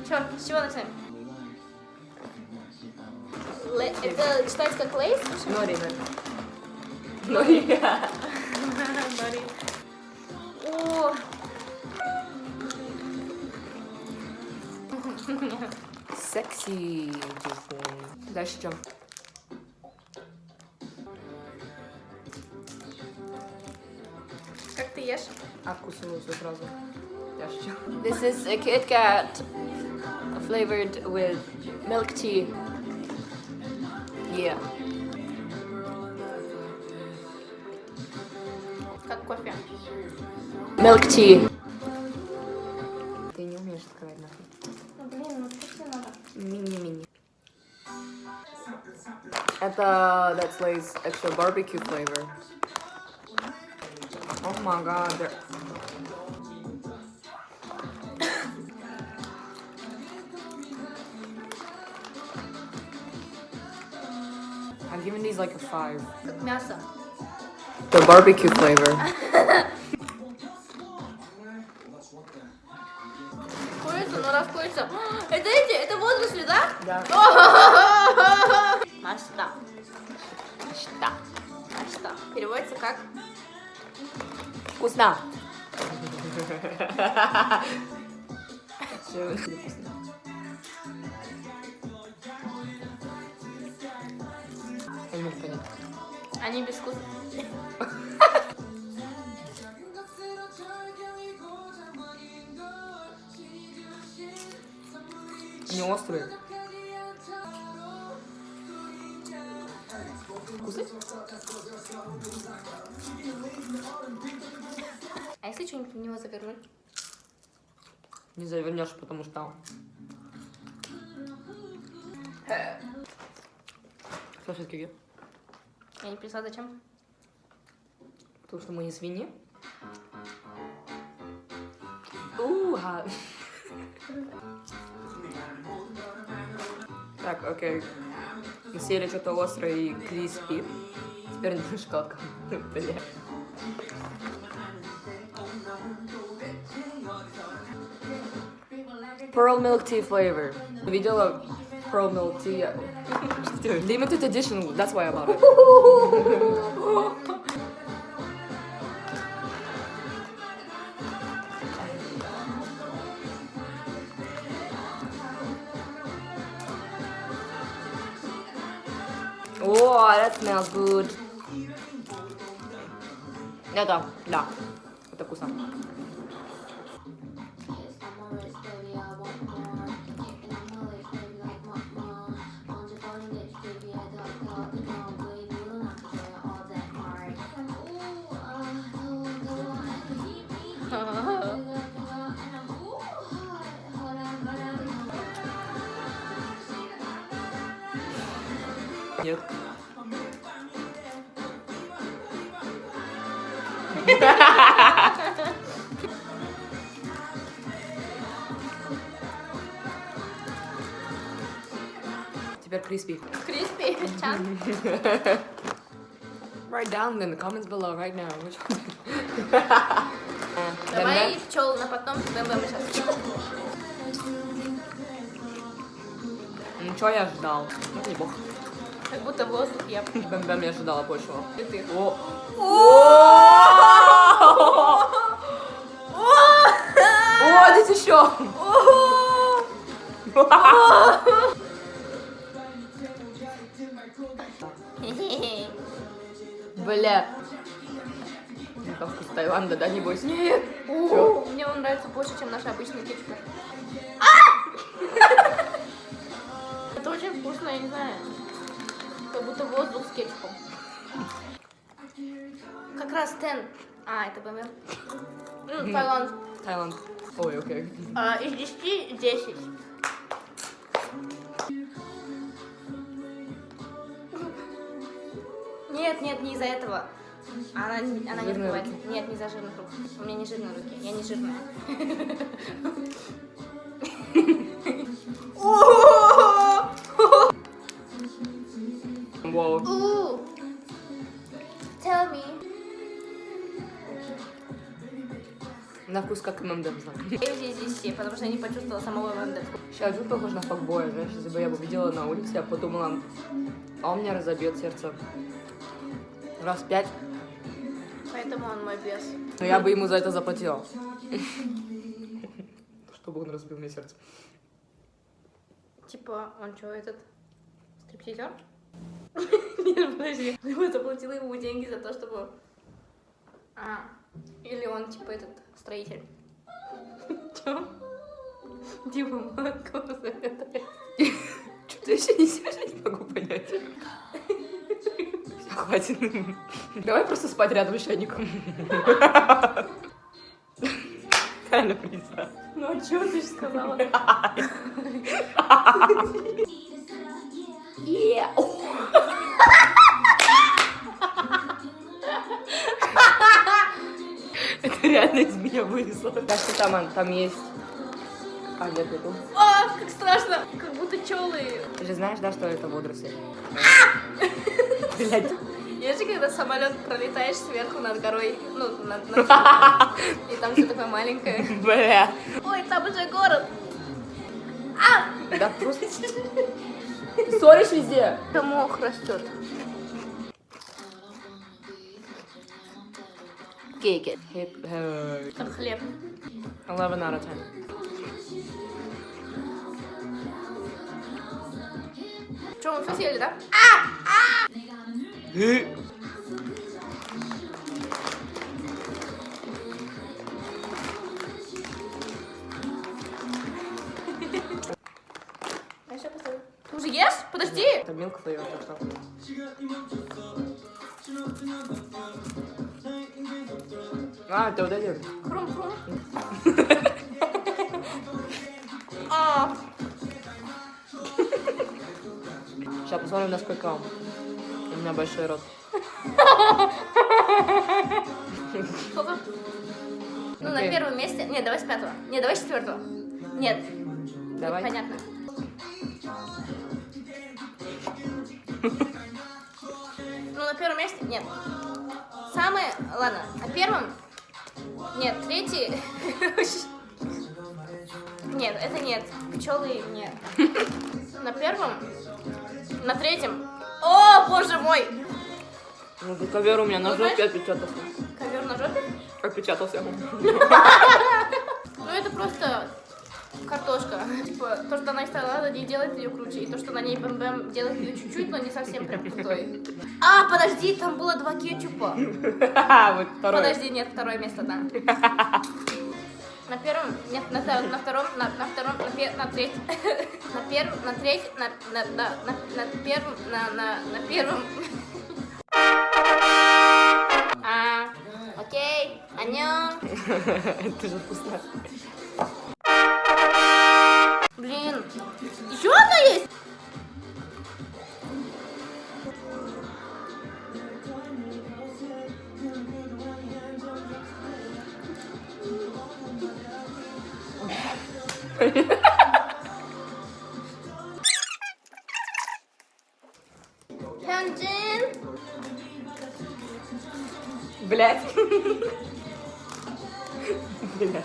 Чё, с чего начинаем? Это читается как лейс? Нори, Нори. Нори. О! Секси. Дальше что? Как ты ешь? Откусываю все сразу. Дальше что? This is a Kit Kat flavored with milk tea. Yeah. Как кофе. Milk tea. Ты не умеешь открывать нахуй. Ну блин, ну что тебе надо? Мини-мини. Это That's Lay's extra barbecue flavor. Oh my god. I'm giving these like a 5. Как мясо. The barbecue flavor. Курица, ну раскурица. Это эти, это водоросли, да? Да. Машта. Машта. Машта. Переводится как? Вкусно. Всё вкусно. Я не могу понять. Они безвкусные. Они острые. Вкусный? А если что-нибудь в него завернуть? Не завернешь, потому что... Салфетки где? Я не писала, зачем? Потому что мы не свиньи. Уха. Так, окей. Мы съели что-то острое и криспи. Теперь на шоколадка. Бля. Pearl milk tea flavor. Видела pearl milk tea? Limited edition, that's why I bought it. Oh, that smells good. Это, да, это вкусно. Нет. Теперь криспи. Криспи. Чан. Write down in the comments below right now. Which one? Давай пчел на потом. Бэм-бэм сейчас. Ничего я ожидал. Это не бог. Как будто воздух я. Бэм-бэм я ожидала больше. И ты. О! О, здесь еще! Бля. Это вкус Таиланда, да, не бойся? Нет. Чё? Мне он нравится больше, чем наши обычные кетчупы. Это очень вкусно, я не знаю. Как будто воздух с кетчупом. Как раз Тен. А, это БМ. Таиланд. Таиланд. Ой, окей. Из 10 10. Нет, нет, не из-за этого. Она не Жирные открывает. руки. Нет, не из-за жирных рук. У меня не жирные руки. Я не жирная. Вау. Tell me. На вкус как ММДМС. 9 из 10, потому что я не почувствовала самого ММД. Сейчас жутко похож на факбоя, знаешь, если бы я его видела на улице, я подумала, а он мне разобьет сердце. Раз 5. Поэтому он мой бес. Но я бы ему за это заплатила. Чтобы он разбил мне сердце. Типа, он что, этот стриптизер? Нет, подожди. Я заплатила ему деньги за то, чтобы... Или он, типа, этот строитель. Чё? Дима, молоко заметает. Что ты еще несешь, я не могу понять. Все, хватит. Давай просто спать рядом с чайником. Реально принесла. Ну а чё ты же сказала? Это реально из меня вылезло. Да что там есть... А, нет, нету. А, как страшно! Как будто пчелы. Ты же знаешь, да, что это водоросли? Блядь. Я же когда самолет пролетаешь сверху над горой, ну, и там все такое маленькое. Бля. Ой, там уже город. Да просто... Ты ссоришь везде? Да мох растет. Кейки. Как хлеб. 11 out of 10. Что, мы все съели, да? Я еще поставлю. Ты уже ешь? Подожди! Это милк флейвор, так что... А, это вот эти. Хрум-хрум. А, Сейчас посмотрим, насколько он. У меня большой рот. сколько? Ну, на Окей. первом месте. Нет, давай с пятого. Нет, давай с четвертого. Нет. Давай. Понятно. Ну, на первом месте. Нет. Самое. Ладно, на первом. Нет, третий. Нет, это нет. Пчелы нет. На первом. На третьем. О, боже мой! Ну, ковер у меня на Ну, жопе знаешь- отпечатался. Ковер на жопе? Отпечатался. Ну, это просто картошка. Типа, то, что она из Таиланда, не делает ее круче. И то, что на ней бэм-бэм делает ее чуть-чуть, но не совсем прям крутой. А, подожди, там было 2 кетчупа. Вот второй. Подожди, нет, второе место, да. На первом, нет, на втором, на третьем, на первом, на третьем, на первом, на первом. Окей, аньон. Это же вкусно. Блин, еще одна есть? Хёнджин. Блять. Бля.